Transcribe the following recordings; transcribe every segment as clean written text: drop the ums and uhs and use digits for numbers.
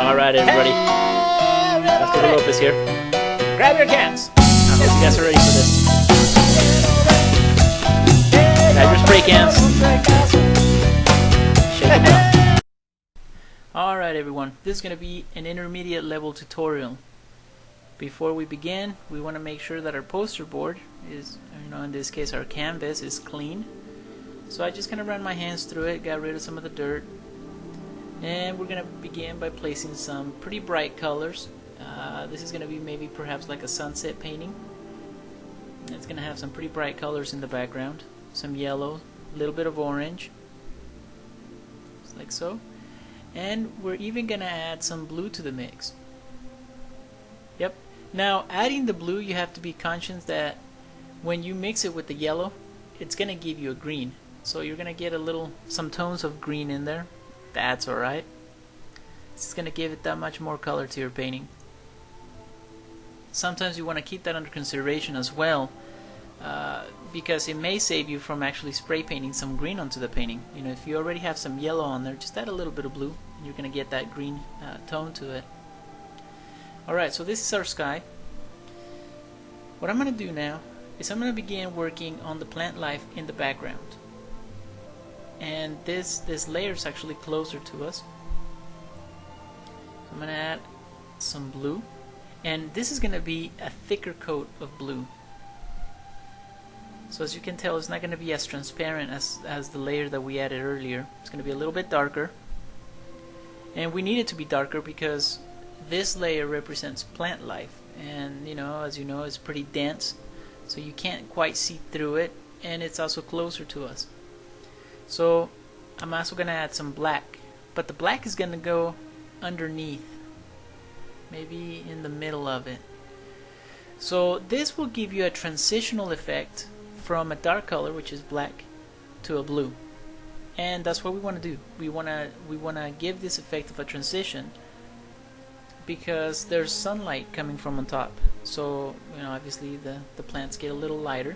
Alright everybody, Mr. Lopez here. Grab your cans! I hope you guys are ready for this. Grab your spray cans. Shake them up. Alright everyone, this is going to be an intermediate level tutorial. Before we begin, we want to make sure that our poster board is, in this case our canvas is clean. So I just kind of ran my hands through it, got rid of some of the dirt. And we're going to begin by placing some pretty bright colors. This is going to be maybe perhaps like a sunset painting. It's going to have some pretty bright colors in the background. Some yellow, a little bit of orange. Just like so. And we're even going to add some blue to the mix. Yep. Now adding the blue, you have to be conscious that when you mix it with the yellow, it's going to give you a green. So you're going to get some tones of green in there. That's alright. It's going to give it that much more color to your painting. Sometimes you want to keep that under consideration as well, because it may save you from actually spray painting some green onto the painting. If you already have some yellow on there, just add a little bit of blue and you're going to get that green tone to it. Alright, so this is our sky. What I'm going to do now is I'm going to begin working on the plant life in the background. And this layer is actually closer to us. So I'm going to add some blue, and this is going to be a thicker coat of blue. So as you can tell, it's not going to be as transparent as the layer that we added earlier. It's going to be a little bit darker, and we need it to be darker because this layer represents plant life, and as you know, it's pretty dense, so you can't quite see through it, and it's also closer to us. So I'm also going to add some black, but the black is going to go underneath, maybe in the middle of it. So this will give you a transitional effect from a dark color, which is black, to a blue, and that's what we want to do. We want to give this effect of a transition because there's sunlight coming from on top. So obviously the plants get a little lighter.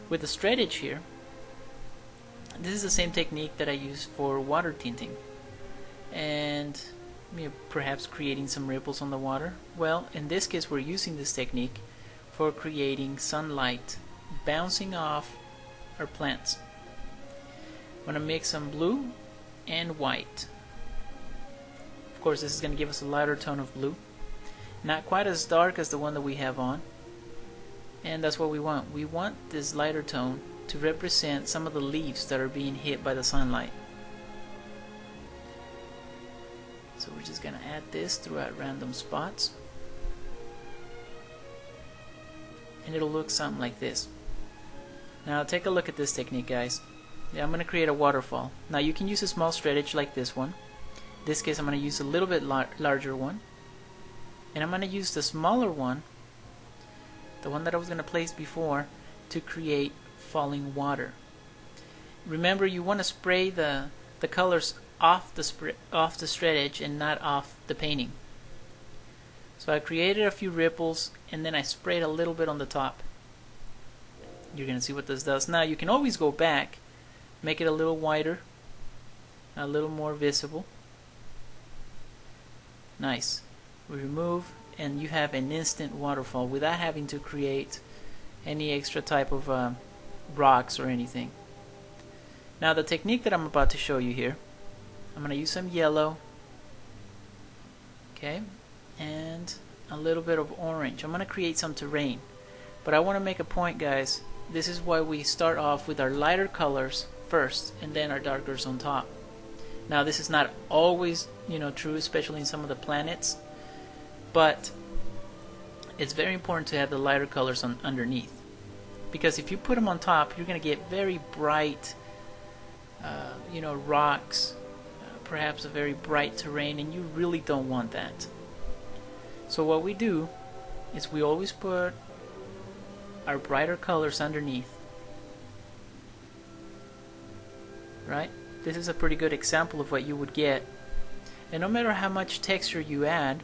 With the straight edge here, this is the same technique that I use for water tinting and perhaps creating some ripples on the water. Well, in this case we're using this technique for creating sunlight bouncing off our plants. I'm going to mix some blue and white. Of course, this is going to give us a lighter tone of blue, not quite as dark as the one that we have on, and that's what we want. We want this lighter tone to represent some of the leaves that are being hit by the sunlight. So we're just going to add this throughout random spots, and it'll look something like this. Now take a look at this technique, guys. I'm going to create a waterfall. Now you can use a small straight edge like this one. In this case I'm going to use a little bit larger one, and I'm going to use the smaller one, the one that I was going to place before, to create falling water. Remember, you want to spray the colors off the straight edge and not off the painting. So I created a few ripples and then I sprayed a little bit on the top. You're going to see what this does. Now you can always go back, make it a little wider, a little more visible. Nice. We remove and you have an instant waterfall without having to create any extra type of rocks or anything. Now the technique that I'm about to show you here, I'm going to use some yellow, okay, and a little bit of orange. I'm going to create some terrain, but I want to make a point, guys. This is why we start off with our lighter colors first and then our darkers on top. Now this is not always true, especially in some of the planets, but it's very important to have the lighter colors underneath, because if you put them on top, you're going to get very bright rocks, perhaps a very bright terrain, and you really don't want that. So what we do is we always put our brighter colors underneath, right? This is a pretty good example of what you would get, and no matter how much texture you add,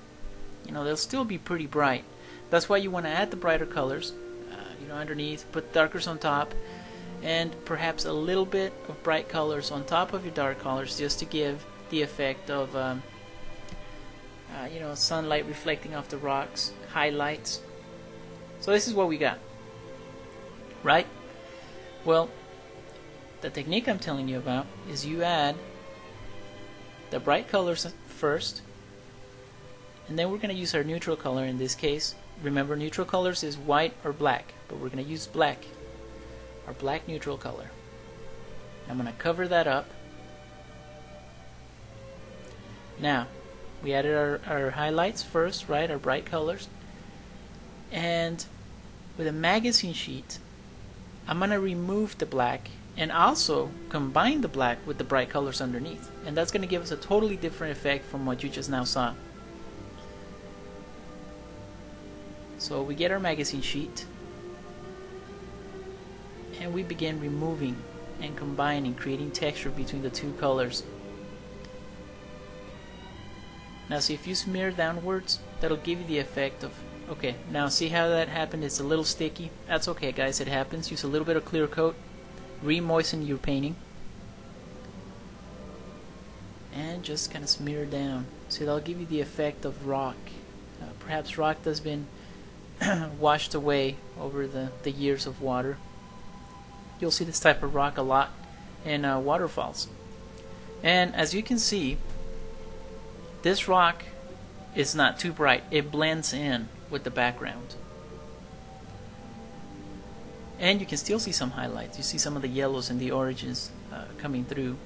they'll still be pretty bright. That's why you want to add the brighter colors underneath, put darkers on top, and perhaps a little bit of bright colors on top of your dark colors, just to give the effect of sunlight reflecting off the rocks, highlights. So this is what we got, right? Well, the technique I'm telling you about is you add the bright colors first, and then we're going to use our neutral color in this case. Remember, neutral colors is white or black, but we're going to use black, our black neutral color. I'm going to cover that up. Now, we added our highlights first, right, our bright colors. And with a magazine sheet, I'm going to remove the black and also combine the black with the bright colors underneath. And that's going to give us a totally different effect from what you just now saw. So we get our magazine sheet and we begin removing and combining, creating texture between the two colors. Now see, if you smear downwards, that'll give you the effect of, okay, now see how that happened? It's a little sticky. That's okay, guys, it happens. Use a little bit of clear coat, re-moisten your painting, and just kind of smear down. See, that'll give you the effect of rock. Perhaps rock that's been washed away over the years of water. You'll see this type of rock a lot in waterfalls. And as you can see, this rock is not too bright. It blends in with the background. And you can still see some highlights. You see some of the yellows and the oranges coming through,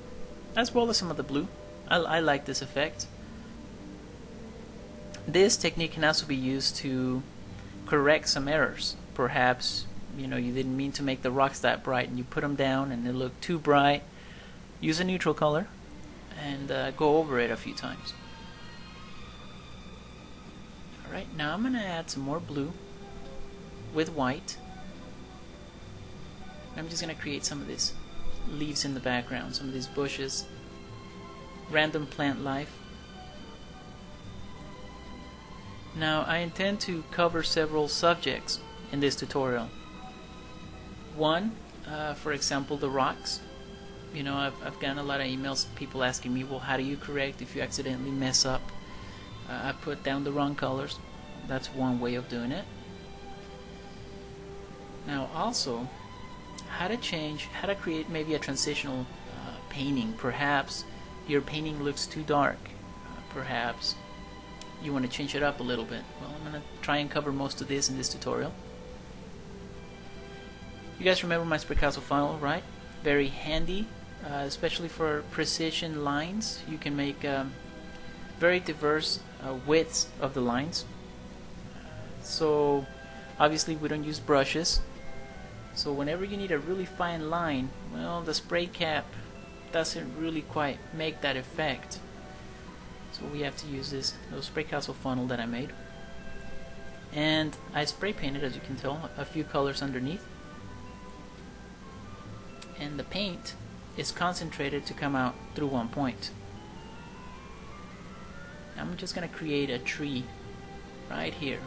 as well as some of the blue. I like this effect. This technique can also be used to correct some errors. Perhaps you didn't mean to make the rocks that bright and you put them down and they look too bright. Use a neutral color and go over it a few times. Alright, now I'm going to add some more blue with white. I'm just going to create some of these leaves in the background, some of these bushes, random plant life. Now I intend to cover several subjects in this tutorial. One, for example, the rocks. I've gotten a lot of emails, people asking me, well, how do you correct if you accidentally mess up? I put down the wrong colors. That's one way of doing it. Now also, how to create maybe a transitional painting. Perhaps your painting looks too dark. Perhaps you want to change it up a little bit. Well, I'm going to try and cover most of this in this tutorial. You guys remember my Spraycasso funnel, right? Very handy, especially for precision lines. You can make very diverse widths of the lines. So obviously we don't use brushes. So whenever you need a really fine line, well, the spray cap doesn't really quite make that effect. So we have to use this little Spraycasso funnel that I made. And I spray painted, as you can tell, a few colors underneath. And the paint is concentrated to come out through one point. I'm just going to create a tree right here.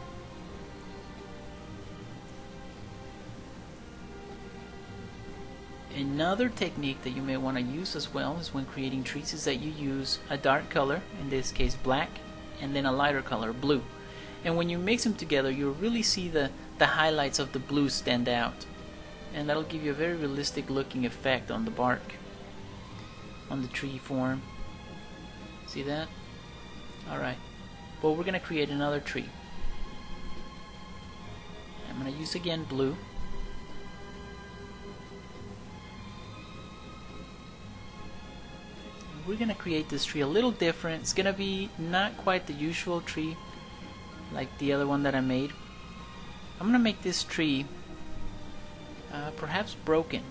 Another technique that you may want to use as well is when creating trees is that you use a dark color, in this case black, and then a lighter color, blue. And when you mix them together, you'll really see the highlights of the blue stand out. And that'll give you a very realistic looking effect on the bark, on the tree form. See that? Alright. Well, we're going to create another tree. I'm going to use again blue. We're going to create this tree a little different. It's going to be not quite the usual tree like the other one that I made. I'm going to make this tree perhaps broken.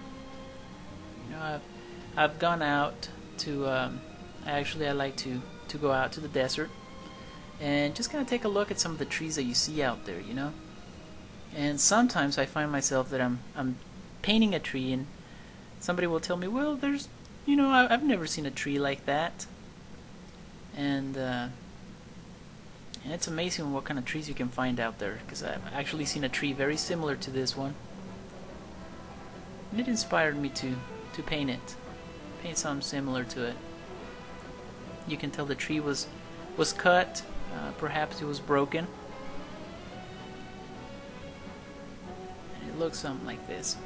I've gone out to I like to go out to the desert and just kind of take a look at some of the trees that you see out there, and sometimes I find myself that I'm painting a tree and somebody will tell me, well, there's I've never seen a tree like that, and it's amazing what kind of trees you can find out there, because I've actually seen a tree very similar to this one, and it inspired me to paint something similar to it. You can tell the tree was cut Perhaps it was broken. And it looks something like this.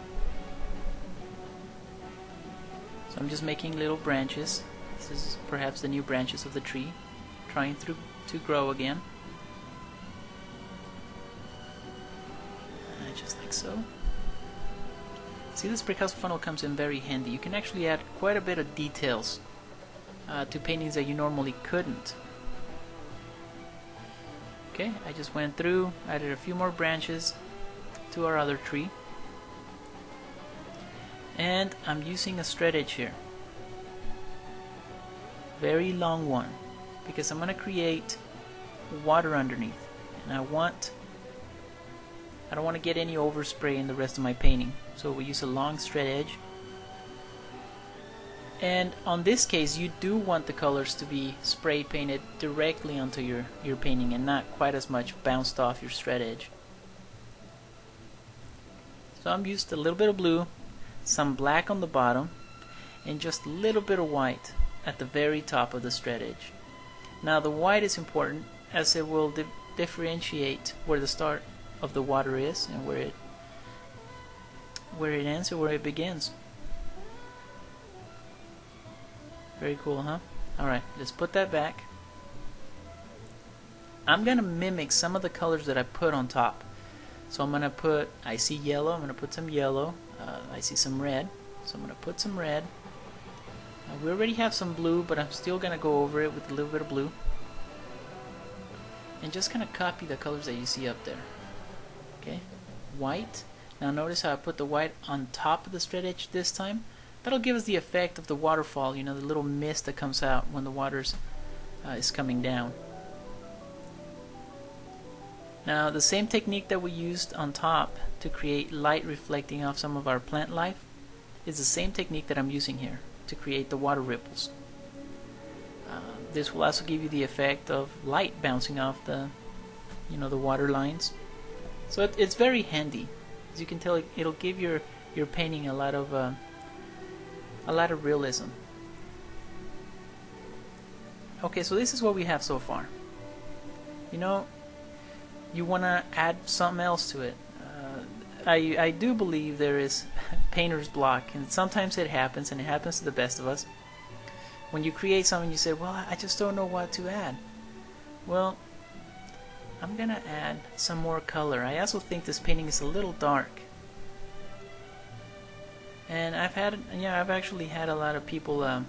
So I'm just making little branches. This is perhaps the new branches of the tree, trying to grow again. Just like so. See, this Spraycasso funnel comes in very handy. You can actually add quite a bit of details to paintings that you normally couldn't. Okay, I just went through, added a few more branches to our other tree. And I'm using a straight edge here. Very long one, because I'm going to create water underneath. And I don't want to get any overspray in the rest of my painting. So we use a long straight edge. And on this case, you do want the colors to be spray painted directly onto your painting and not quite as much bounced off your straight edge. So I'm used a little bit of blue, some black on the bottom, and just a little bit of white at the very top of the straight edge. Now the white is important as it will differentiate where the start of the water is and where it ends or where it begins. Very cool, huh? Alright, let's put that back. I'm gonna mimic some of the colors that I put on top. So I'm gonna put, I see yellow, I'm gonna put some yellow. I see some red, so I'm gonna put some red. We already have some blue, but I'm still gonna go over it with a little bit of blue. And just kind of copy the colors that you see up there. Okay, white. Now notice how I put the white on top of the straight edge this time. That'll give us the effect of the waterfall, you know, the little mist that comes out when the water is coming down. Now the same technique that we used on top to create light reflecting off some of our plant life is the same technique that I'm using here to create the water ripples. This will also give you the effect of light bouncing off the water lines. So it's very handy. As you can tell, it'll give your painting a lot of realism. Okay, so this is what we have so far. You know, you want to add something else to it. I do believe there is painter's block, and sometimes it happens, and it happens to the best of us. When you create something, you say, well, I just don't know what to add. Well, I'm gonna add some more color. I also think this painting is a little dark. And I've actually had a lot of people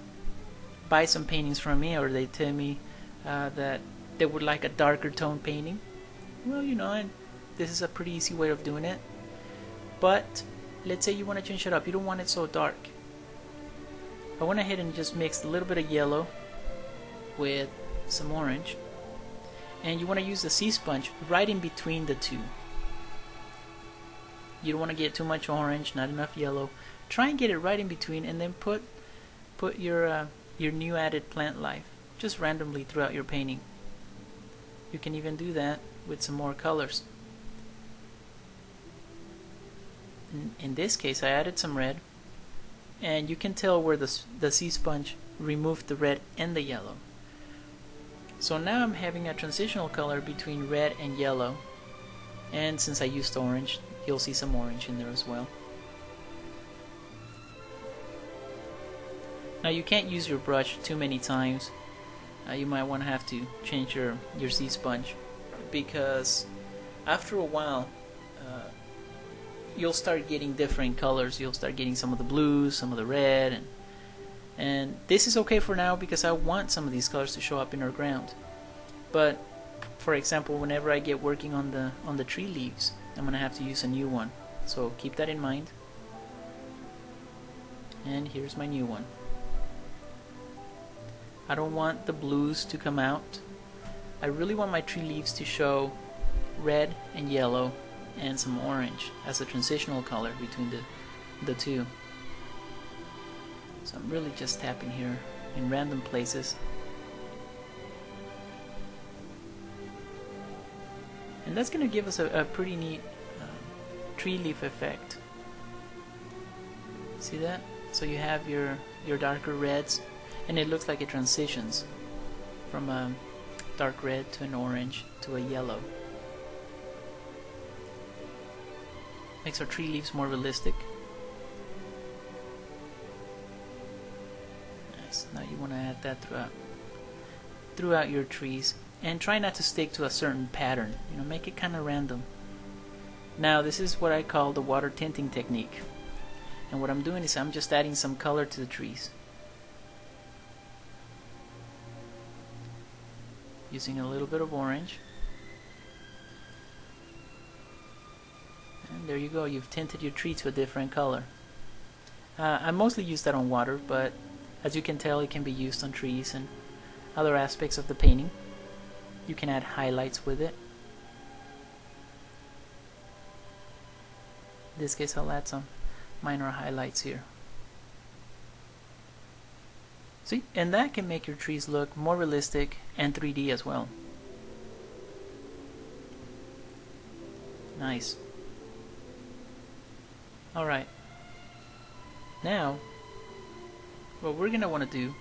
buy some paintings from me, or they tell me that they would like a darker tone painting. Well, you know, this is a pretty easy way of doing it. But let's say you want to change it up. You don't want it so dark. I went ahead and just mixed a little bit of yellow with some orange. And you want to use the sea sponge right in between the two. You don't want to get too much orange, not enough yellow. Try and get it right in between, and then put your new added plant life just randomly throughout your painting. You can even do that with some more colors. In this case, I added some red, and you can tell where the sea sponge removed the red and the yellow. So now I'm having a transitional color between red and yellow, and since I used orange, you'll see some orange in there as well. Now you can't use your brush too many times. You might want to have to change your sea sponge, because after a while you'll start getting different colors. You'll start getting some of the blues, some of the red, and this is okay for now because I want some of these colors to show up in our ground. But for example, whenever I get working on the tree leaves, I'm gonna have to use a new one. So keep that in mind. And here's my new one. I don't want the blues to come out. I really want my tree leaves to show red and yellow and some orange as a transitional color between the two. So I'm really just tapping here in random places. And that's going to give us a pretty neat tree leaf effect. See that? So you have your darker reds, and it looks like it transitions from dark red to an orange to a yellow. Makes our tree leaves more realistic. Nice. Now you want to add that throughout your trees, and try not to stick to a certain pattern. You know, make it kind of random. Now this is what I call the water tinting technique, and what I'm doing is I'm just adding some color to the trees using a little bit of orange. And there you go, you've tinted your tree to a different color. I mostly use that on water, but as you can tell, it can be used on trees and other aspects of the painting. You can add highlights with it. In this case, I'll add some minor highlights here. See, and that can make your trees look more realistic and 3D as well. Nice. Alright, now what we're going to want to do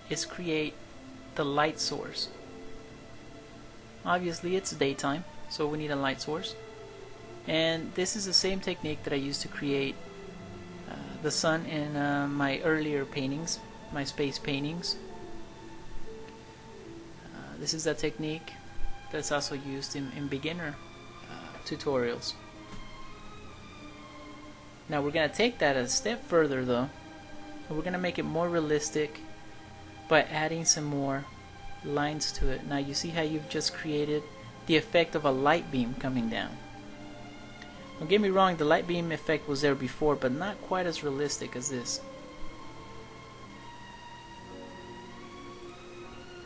is create the light source. Obviously it's daytime, so we need a light source, and this is the same technique that I used to create the sun in my earlier paintings, my space paintings. This is a technique that's also used in beginner tutorials. Now we're going to take that a step further though, and we're going to make it more realistic by adding some more lines to it. Now you see how you've just created the effect of a light beam coming down. Don't get me wrong, the light beam effect was there before, but not quite as realistic as this.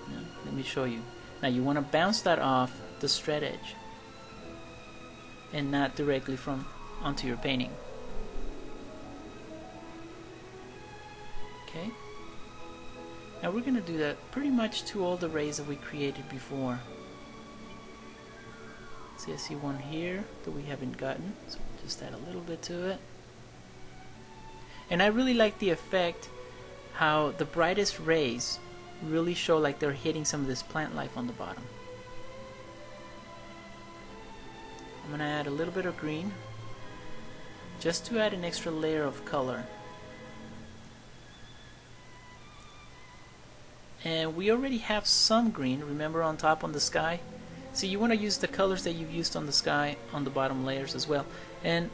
Now, let me show you. Now you want to bounce that off the straight edge and not directly from onto your painting. Okay. Now we're going to do that pretty much to all the rays that we created before. See, I see one here that we haven't gotten, so we'll just add a little bit to it. And I really like the effect how the brightest rays really show like they're hitting some of this plant life on the bottom. I'm going to add a little bit of green just to add an extra layer of color. And we already have some green, remember, on top on the sky. So you want to use the colors that you've used on the sky on the bottom layers as well. And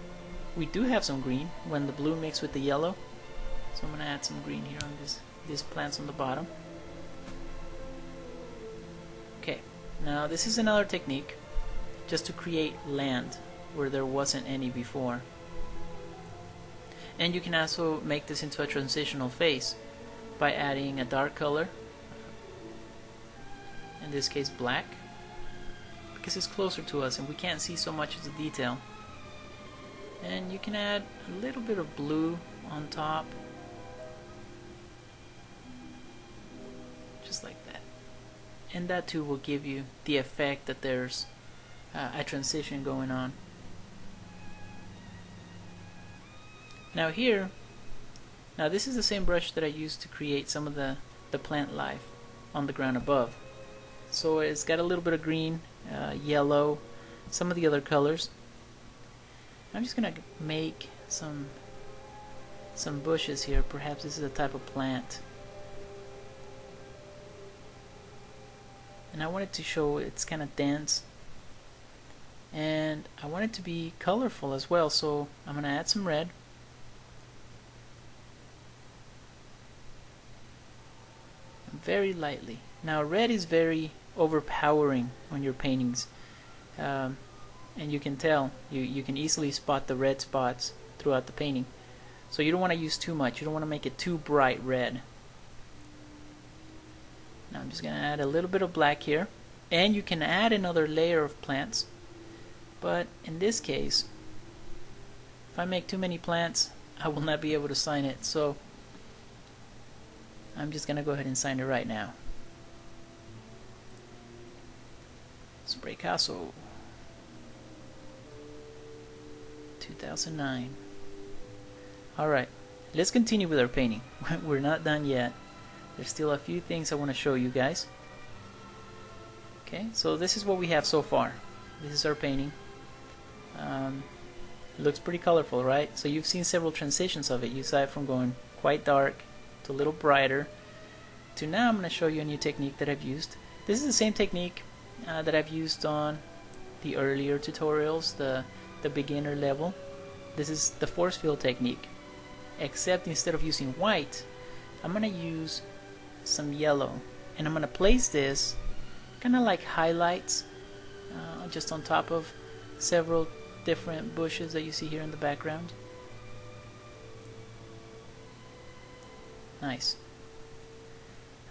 we do have some green when the blue mixed with the yellow. So I'm going to add some green here on these plants on the bottom. Okay, now this is another technique just to create land where there wasn't any before. And you can also make this into a transitional face by adding a dark color, in this case black, because it's closer to us and we can't see so much of the detail. And you can add a little bit of blue on top, just like that, and that too will give you the effect that there's a transition going on. Now here, now this is the same brush that I used to create some of the plant life on the ground above. So it's got a little bit of green, yellow, some of the other colors. I'm just gonna make some bushes here. Perhaps this is a type of plant, and I want it to show it's kind of dense, and I want it to be colorful as well. So I'm gonna add some red. Very lightly. Now red is very overpowering on your paintings, and you can tell, you can easily spot the red spots throughout the painting. So you don't want to use too much. You don't want to make it too bright red. Now I'm just going to add a little bit of black here, and you can add another layer of plants, but in this case, if I make too many plants, I will not be able to sign it, so I'm just going to go ahead and sign it right now. Spraycasso 2009. Alright, let's continue with our painting. We're not done yet. There's still a few things I want to show you guys. Okay, so this is what we have so far. This is our painting. It looks pretty colorful, right? So you've seen several transitions of it. You saw it from going quite dark to a little brighter to now I'm going to show you a new technique that I've used. This is the same technique that I've used on the earlier tutorials, the beginner level. This is the force fill technique, except instead of using white, I'm going to use some yellow, and I'm going to place this kind of like highlights just on top of several different bushes that you see here in the background. Nice.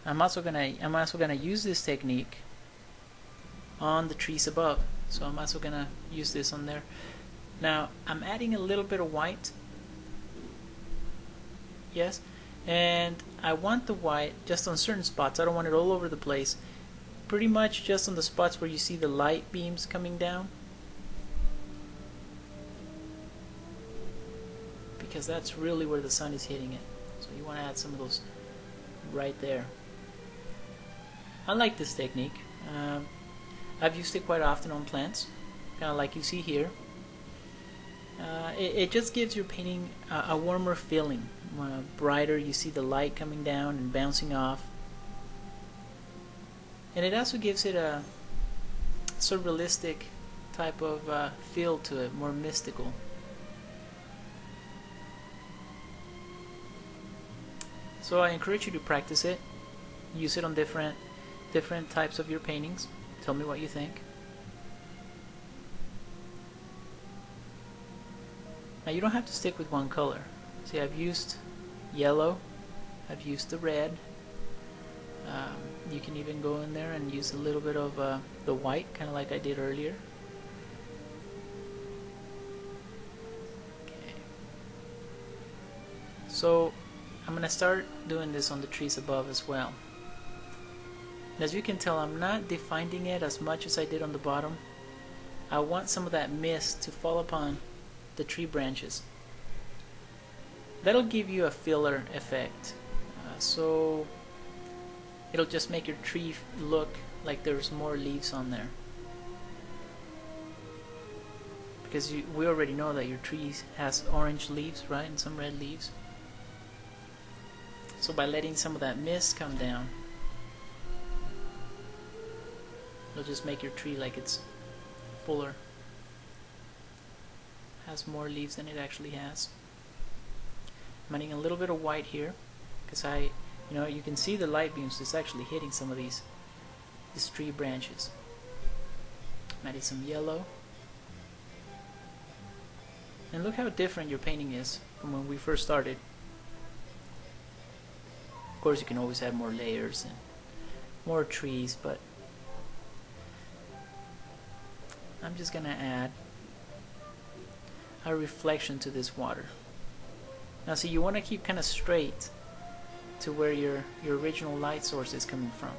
I'm also gonna use this technique on the trees above, so I'm also gonna use this on there. Now I'm adding a little bit of white, yes, and I want the white just on certain spots. I don't want it all over the place. Pretty much just on the spots where you see the light beams coming down, because that's really where the sun is hitting it. So you want to add some of those right there. I like this technique. I've used it quite often on plants, kind of like you see here. It just gives your painting a warmer feeling, brighter. You see the light coming down and bouncing off, and it also gives it a sort of realistic type of feel to it, more mystical. So I encourage you to practice it, use it on different types of your paintings. Tell me what you think. Now you don't have to stick with one color. See, I've used yellow, I've used the red. You can even go in there and use a little bit of the white, kind of like I did earlier. Okay. So I'm going to start doing this on the trees above as well. And as you can tell, I'm not defining it as much as I did on the bottom. I want some of that mist to fall upon the tree branches. That'll give you a filler effect. So it'll just make your tree look like there's more leaves on there. Because we already know that your tree has orange leaves, right? And some red leaves. So by letting some of that mist come down, it'll just make your tree like it's fuller, has more leaves than it actually has. I'm adding a little bit of white here because you can see the light beams is actually hitting some of these tree branches. I'm adding some yellow, and look how different your painting is from when we first started. Of course, you can always add more layers and more trees, but I'm just gonna add a reflection to this water. Now see, you want to keep kind of straight to where your original light source is coming from.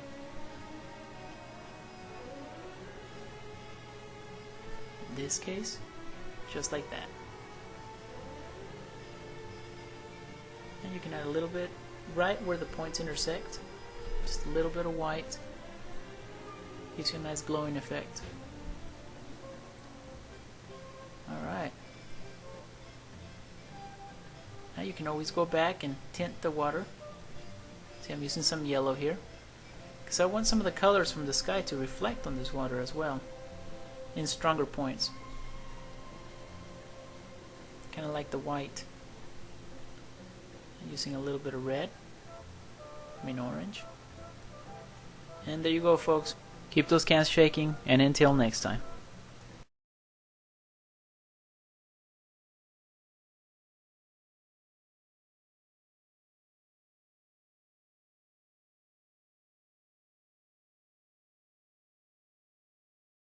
In this case, just like that. And you can add a little bit right where the points intersect. Just a little bit of white. Gives you a nice glowing effect. Alright. Now you can always go back and tint the water. See, I'm using some yellow here because I want some of the colors from the sky to reflect on this water as well in stronger points. Kind of like the white. I'm using a little bit of red. Orange. And there you go, folks. Keep those cans shaking, and until next time.